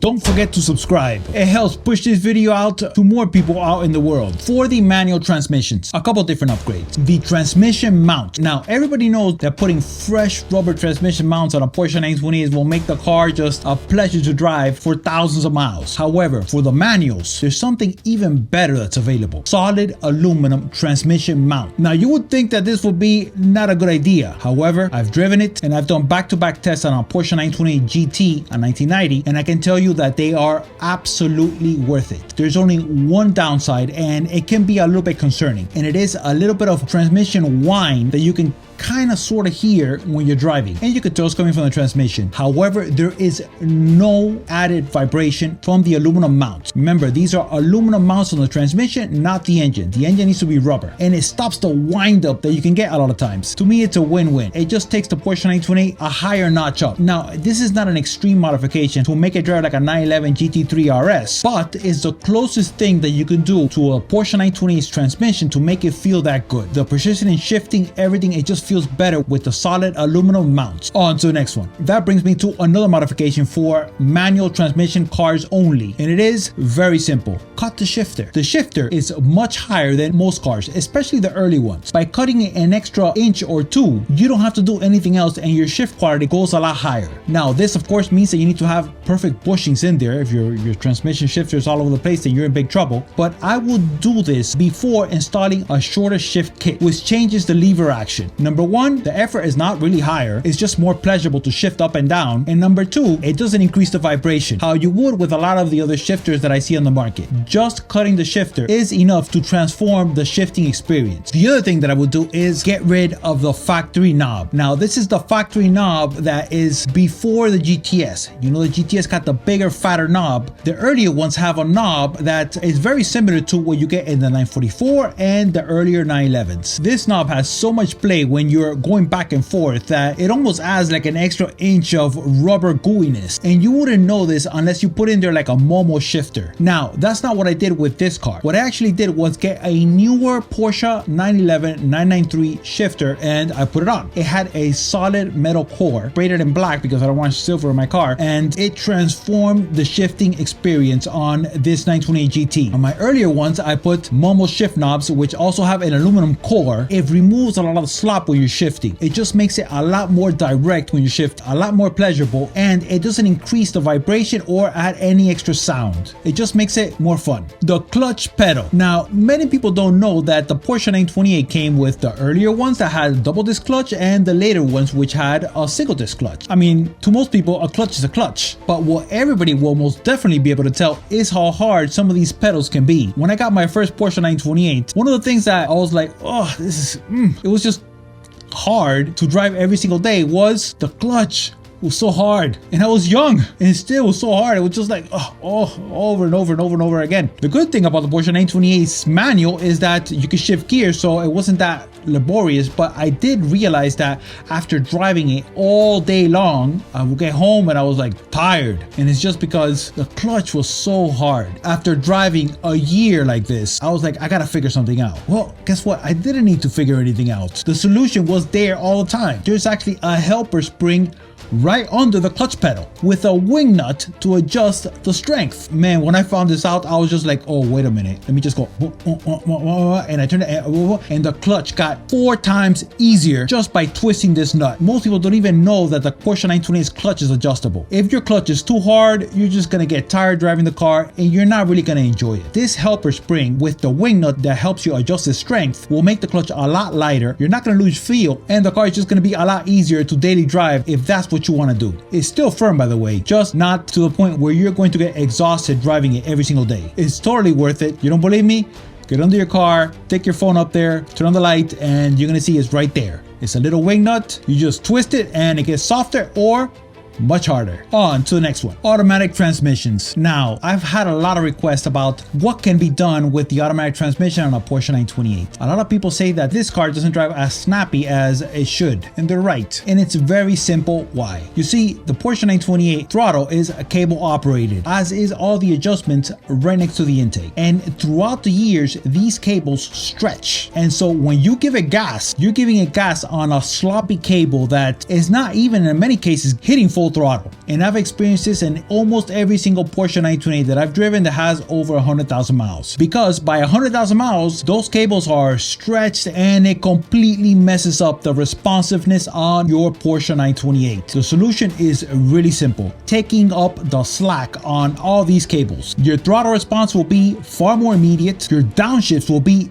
Don't forget to subscribe. It helps push this video out to more people out in the world. For the manual transmissions, a couple different upgrades. The transmission mount. Now, everybody knows that putting fresh rubber transmission mounts on a Porsche 928 will make the car just a pleasure to drive for thousands of miles. However, for the manuals, there's something even better that's available. Solid aluminum transmission mount. Now, you would think that this would be not a good idea. However, I've driven it and I've done back-to-back tests on a Porsche 928 GT, a 1990, and I can tell you that they are absolutely worth it. There's only one downside, and it can be a little bit concerning, and it is a little bit of transmission whine that you can kind of sort of hear when you're driving, and you could tell it's coming from the transmission. However, there is no added vibration from the aluminum mounts. Remember, these are aluminum mounts on the transmission, not the engine. The engine needs to be rubber, and it stops the wind up that you can get a lot of times. To me, it's a win-win. It just takes the Porsche 928 a higher notch up. Now, this is not an extreme modification to make it drive like a 911 GT3 RS, but it's the closest thing that you can do to a Porsche 928's transmission to make it feel that good. The precision in shifting, everything, it just feels better with the solid aluminum mounts. On to the next one. That brings me to another modification for manual transmission cars only, and it is very simple. Cut the shifter. The shifter is much higher than most cars, especially the early ones. By cutting it an extra inch or two, you don't have to do anything else, and your shift quality goes a lot higher. Now, this of course means that you need to have perfect bushings in there. If your transmission shifter is all over the place, then you're in big trouble. But I would do this before installing a shorter shift kit, which changes the lever action. Number one, the effort is not really higher, it's just more pleasurable to shift up and down. And number two, it doesn't increase the vibration how you would with a lot of the other shifters that I see on the market. Just cutting the shifter is enough to transform the shifting experience. The other thing that I would do is get rid of the factory knob. Now, this is the factory knob that is before the GTS. You know, the GTS got the bigger, fatter knob. The earlier ones have a knob that is very similar to what you get in the 944 and the earlier 911s. This knob has so much play when you're going back and forth that it almost adds like an extra inch of rubber gooiness, and you wouldn't know this unless you put in there like a Momo shifter. Now, that's not what I did with this car. What I actually did was get a newer Porsche 911 993 shifter, and I put it on. It had a solid metal core, braided in black because I don't want silver in my car, and it transformed the shifting experience on this 928 GT. On my earlier ones, I put Momo shift knobs, which also have an aluminum core. It removes a lot of the slop when you're shifting. It just makes it a lot more direct when you shift, a lot more pleasurable, and it doesn't increase the vibration or add any extra sound. It just makes it more fun. The clutch pedal. Now, many people don't know that the Porsche 928 came with the earlier ones that had double disc clutch and the later ones which had a single disc clutch. I mean, to most people, a clutch is a clutch, but what everybody will most definitely be able to tell is how hard some of these pedals can be. When I got my first Porsche 928, one of the things that I was like, oh, this is, it was just hard to drive every single day was the clutch. It was so hard, and I was young, and it still was so hard. It was just like over and over and over and over again. The good thing about the Porsche 928's manual is that you can shift gears, so it wasn't that laborious. But I did realize that after driving it all day long, I would get home and I was like tired, and it's just because the clutch was so hard. After driving a year like this, I was like, I gotta figure something out. Well, guess what? I didn't need to figure anything out. The solution was there all the time. There's actually a helper spring right under the clutch pedal with a wing nut to adjust the strength. Man, when I found this out, I was just like, oh, wait a minute, let me just go, and I turned it, and the clutch got 4 times easier just by twisting this nut. Most people don't even know that the Porsche 928's clutch is adjustable. If your clutch is too hard, you're just gonna get tired driving the car, and you're not really gonna enjoy it. This helper spring with the wing nut that helps you adjust the strength will make the clutch a lot lighter. You're not gonna lose feel, and the car is just gonna be a lot easier to daily drive if that's what you want to do. It's still firm, by the way, just not to the point where you're going to get exhausted driving it every single day. It's totally worth it. You don't believe me? Get under your car, take your phone up there, turn on the light, and you're gonna see it's right there. It's a little wing nut. You just twist it and it gets softer or much harder. On to the next one. Automatic transmissions. Now, I've had a lot of requests about what can be done with the automatic transmission on a Porsche 928. A lot of people say that this car doesn't drive as snappy as it should, and they're right. And it's very simple why. You see, the Porsche 928 throttle is cable operated, as is all the adjustments right next to the intake. And throughout the years, these cables stretch. And so when you give it gas, you're giving it gas on a sloppy cable that is not even in many cases hitting full full throttle. And I've experienced this in almost every single Porsche 928 that I've driven that has over 100,000 miles. Because by 100,000 miles, those cables are stretched and it completely messes up the responsiveness on your Porsche 928. The solution is really simple: taking up the slack on all these cables. Your throttle response will be far more immediate, your downshifts will be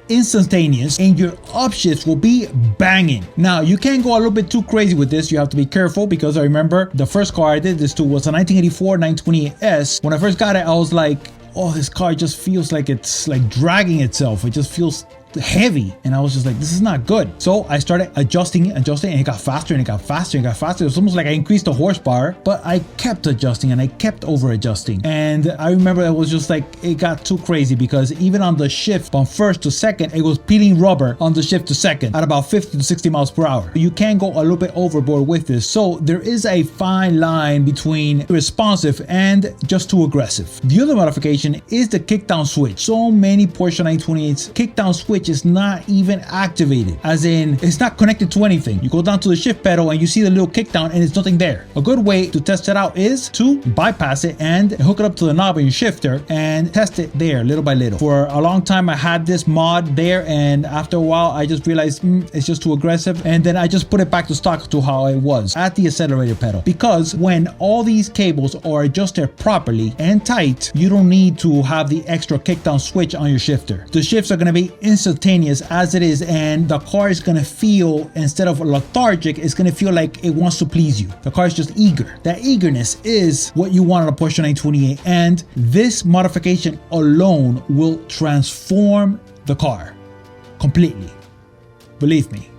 instantaneous, and your upshifts will be banging. Now, you can't go a little bit too crazy with this. You have to be careful, because I remember the first car I did this to was a 1984 928S. When I first got it, I was like, oh, this car just feels like it's like dragging itself. It just feels heavy, and I was just like, this is not good. So I started adjusting, and it got faster and it got faster and it got faster. It was almost like I increased the horsepower, but I kept adjusting and I kept over adjusting. And I remember it was just like, it got too crazy, because even on the shift from first to second, it was peeling rubber on the shift to second at about 50 to 60 miles per hour. You can go a little bit overboard with this. So there is a fine line between responsive and just too aggressive. The other modification is the kickdown switch. So many Porsche 928s kickdown switch is not even activated, as in it's not connected to anything. You go down to the shift pedal and you see the little kickdown and it's nothing there. A good way to test it out is to bypass it and hook it up to the knob in your shifter and test it there little by little. For a long time I had this mod there, and after a while I just realized it's just too aggressive, and then I just put it back to stock to how it was at the accelerator pedal. Because when all these cables are adjusted properly and tight, you don't need to have the extra kickdown switch on your shifter. The shifts are going to be instantaneous as it is, and the car is going to feel, instead of lethargic, it's going to feel like it wants to please you. The car is just eager. That eagerness is what you want on a Porsche 928, and this modification alone will transform the car completely. Believe me,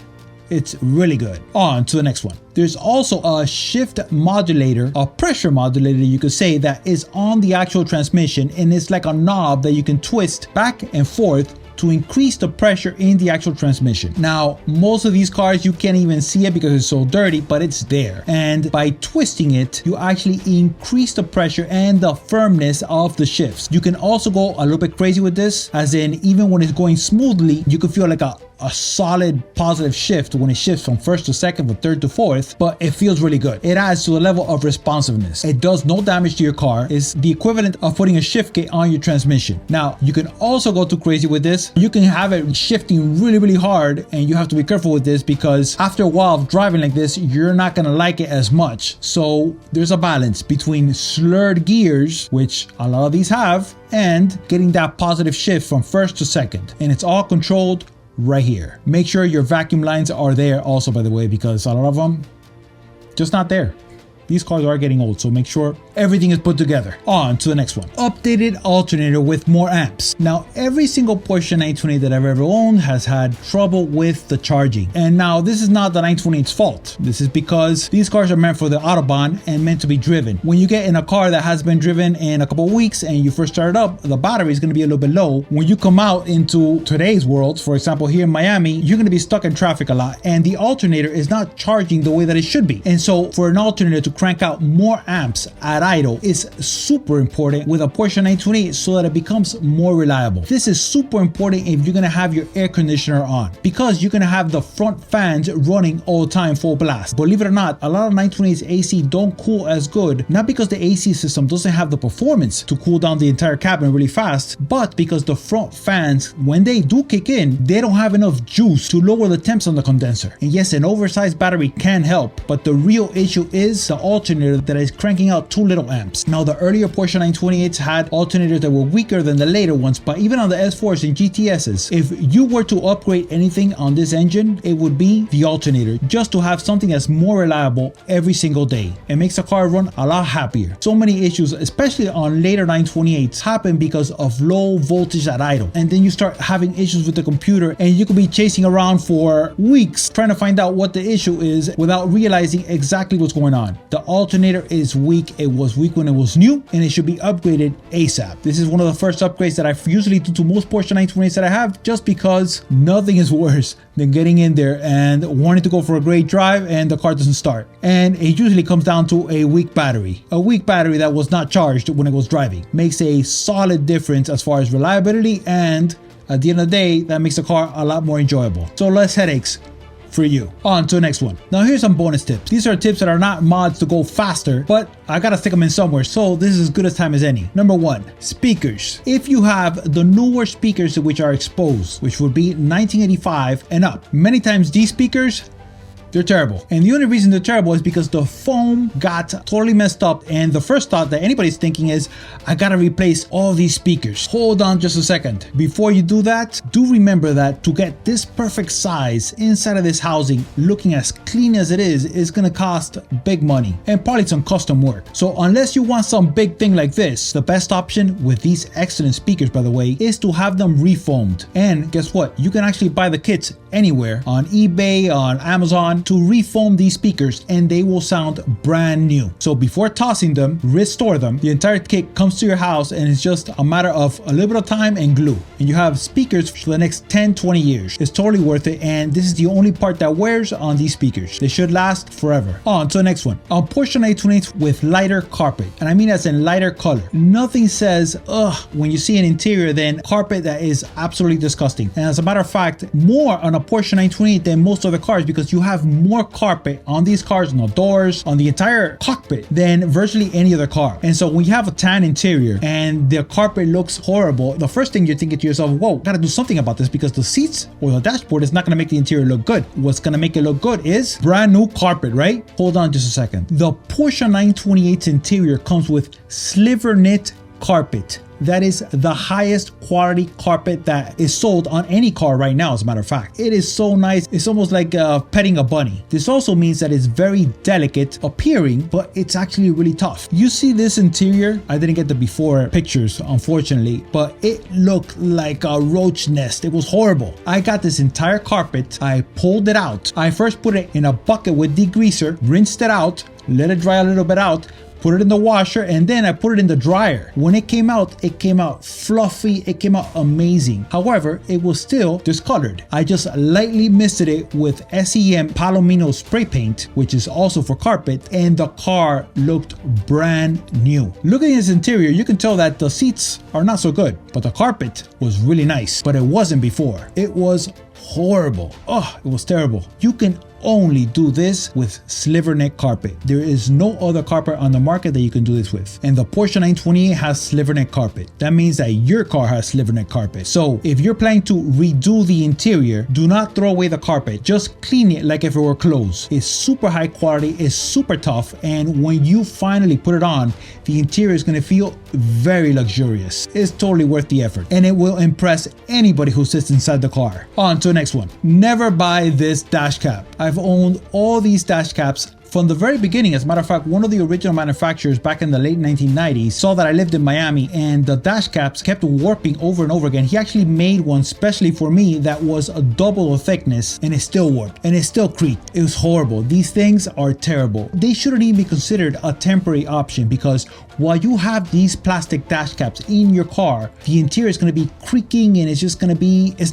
it's really good. On to the next one. There's also a shift modulator, a pressure modulator you could say, that is on the actual transmission, and it's like a knob that you can twist back and forth to increase the pressure in the actual transmission. Now, most of these cars, you can't even see it because it's so dirty, but it's there. And by twisting it, you actually increase the pressure and the firmness of the shifts. You can also go a little bit crazy with this, as in even when it's going smoothly, you can feel like a solid positive shift when it shifts from first to second, from third to fourth, but it feels really good. It adds to the level of responsiveness. It does no damage to your car. It's the equivalent of putting a shift kit on your transmission. Now, you can also go too crazy with this. You can have it shifting really, really hard, and you have to be careful with this, because after a while of driving like this, you're not gonna like it as much. So there's a balance between slurred gears, which a lot of these have, and getting that positive shift from first to second. And it's all controlled right here. Make sure your vacuum lines are there also, by the way, because a lot of them just not there. These cars are getting old, so make sure everything is put together. On to the next one. Updated alternator with more amps. Now, every single Porsche 928 that I've ever owned has had trouble with the charging. And now, this is not the 928's fault. This is because these cars are meant for the Autobahn and meant to be driven. When you get in a car that has been driven in a couple of weeks and you first start it up, the battery is going to be a little bit low. When you come out into today's world, for example, here in Miami, you're going to be stuck in traffic a lot, and the alternator is not charging the way that it should be. And so, for an alternator to crank out more amps at idle is super important with a Porsche 928, so that it becomes more reliable. This is super important if you're gonna have your air conditioner on, because you're gonna have the front fans running all the time full blast. Believe it or not, a lot of 928's AC don't cool as good, not because the AC system doesn't have the performance to cool down the entire cabin really fast, but because the front fans, when they do kick in, they don't have enough juice to lower the temps on the condenser. And yes, an oversized battery can help, but the real issue is the alternator that is cranking out too little amps. Now, the earlier Porsche 928s had alternators that were weaker than the later ones, but even on the S4s and GTSs, if you were to upgrade anything on this engine, it would be the alternator, just to have something that's more reliable every single day. It makes the car run a lot happier. So many issues, especially on later 928s, happen because of low voltage at idle, and then you start having issues with the computer, and you could be chasing around for weeks trying to find out what the issue is without realizing exactly what's going on. The alternator is weak. It was weak when it was new, and it should be upgraded ASAP. This is one of the first upgrades that I usually do to most Porsche 928s that I have, just because nothing is worse than getting in there and wanting to go for a great drive and the car doesn't start. And it usually comes down to a weak battery. A weak battery that was not charged when it was driving makes a solid difference as far as reliability, and at the end of the day, that makes the car a lot more enjoyable. So less headaches for you. On to the next one. Now here's some bonus tips. These are tips that are not mods to go faster, but I gotta stick them in somewhere, so this is as good as time as any. Number 1, speakers. If you have the newer speakers which are exposed, which would be 1985 and up, many times these speakers, they're terrible. And the only reason they're terrible is because the foam got totally messed up. And the first thought that anybody's thinking is, I gotta replace all these speakers. Hold on just a second. Before you do that, do remember that to get this perfect size inside of this housing, looking as clean as it is gonna cost big money and probably some custom work. So unless you want some big thing like this, the best option with these excellent speakers, by the way, is to have them refoamed. And guess what? You can actually buy the kits anywhere on eBay, on Amazon, to refoam these speakers, and they will sound brand new. So before tossing them, restore them. The entire kit comes to your house, and it's just a matter of a little bit of time and glue, and you have speakers for the next 10-20 years. It's totally worth it, and this is the only part that wears on these speakers. They should last forever. On to the next one. On Porsche 928 with lighter carpet, and I mean as in lighter color. Nothing says ugh when you see an interior than carpet that is absolutely disgusting. And as a matter of fact, more on a Porsche 928 than most other cars, because you have more carpet on these cars, on the doors, on the entire cockpit, than virtually any other car. And so when you have a tan interior and the carpet looks horrible, the first thing you're thinking to yourself, whoa, gotta do something about this, because the seats or the dashboard is not gonna make the interior look good. What's gonna make it look good is brand new carpet, right? Hold on just a second. The Porsche 928's interior comes with sliver knit carpet. That is the highest quality carpet that is sold on any car right now, as a matter of fact. It is so nice. It's almost like petting a bunny. This also means that it's very delicate appearing, but it's actually really tough. You see this interior? I didn't get the before pictures, unfortunately, but it looked like a roach nest. It was horrible. I got this entire carpet. I pulled it out. I first put it in a bucket with degreaser, rinsed it out, let it dry a little bit out, put it in the washer, and then I put it in the dryer. When it came out fluffy, it came out amazing. However, it was still discolored. I just lightly misted it with SEM Palomino spray paint, which is also for carpet, and the car looked brand new. Looking at its interior, you can tell that the seats are not so good, but the carpet was really nice, but it wasn't before. It was horrible. Oh, it was terrible. You can only do this with sliver neck carpet. There is no other carpet on the market that you can do this with. And the Porsche 928 has sliver neck carpet. That means that your car has sliver neck carpet. So if you're planning to redo the interior, do not throw away the carpet. Just clean it like if it were clothes. It's super high quality, it's super tough, and when you finally put it on, the interior is going to feel very luxurious. It's totally worth the effort, and it will impress anybody who sits inside the car. On to the next one. Never buy this dash cap. I've owned all these dash caps from the very beginning. As a matter of fact, one of the original manufacturers back in the late 1990s saw that I lived in Miami, and the dash caps kept warping over and over again. He actually made one specially for me that was a double the thickness, and it still warped and it still creaked. It was horrible. These things are terrible. They shouldn't even be considered a temporary option, because while you have these plastic dash caps in your car, the interior is going to be creaking, and it's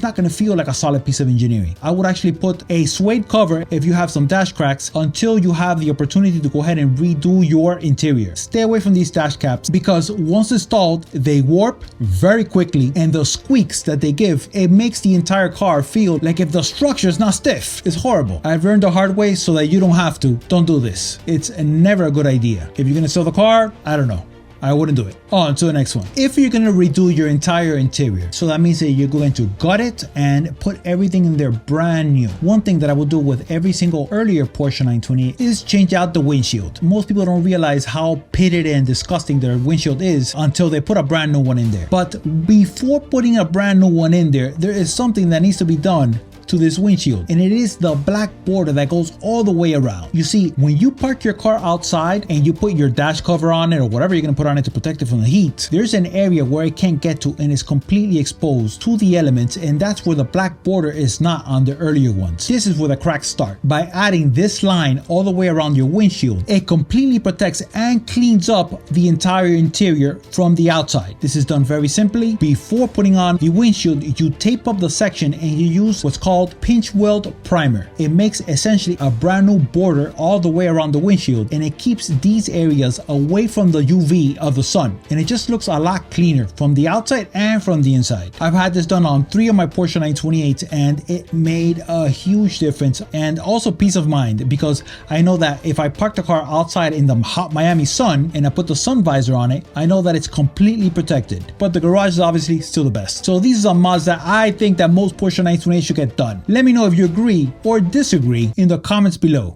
not going to feel like a solid piece of engineering. I would actually put a suede cover if you have some dash cracks until you have the opportunity to go ahead and redo your interior. Stay away from these dash caps, because once installed, they warp very quickly, and the squeaks that they give, it makes the entire car feel like if the structure is not stiff. It's horrible. I've learned the hard way, so that you don't have to. Don't do this. It's never a good idea. If you're going to sell the car, I don't know. I wouldn't do it. On to the next one. If you're going to redo your entire interior, so that means that you're going to gut it and put everything in there brand new. One thing that I will do with every single earlier Porsche 928 is change out the windshield. Most people don't realize how pitted and disgusting their windshield is until they put a brand new one in there. But before putting a brand new one in there, there is something that needs to be done to this windshield, and it is the black border that goes all the way around. You see, when you park your car outside and you put your dash cover on it or whatever you're going to put on it to protect it from the heat, there's an area where it can't get to and is completely exposed to the elements, and that's where the black border is not on the earlier ones. This is where the cracks start. By adding this line all the way around your windshield, it completely protects and cleans up the entire interior from the outside. This is done very simply. Before putting on the windshield, you tape up the section and you use what's called called pinch weld primer. It makes essentially a brand new border all the way around the windshield, and it keeps these areas away from the UV of the sun, and it just looks a lot cleaner from the outside and from the inside. I've had this done on 3 of my Porsche 928s, and it made a huge difference, and also peace of mind, because I know that if I park the car outside in the hot Miami sun and I put the sun visor on it, I know that it's completely protected. But the garage is obviously still the best. So these are mods that I think that most Porsche 928 should get done. Let me know if you agree or disagree in the comments below.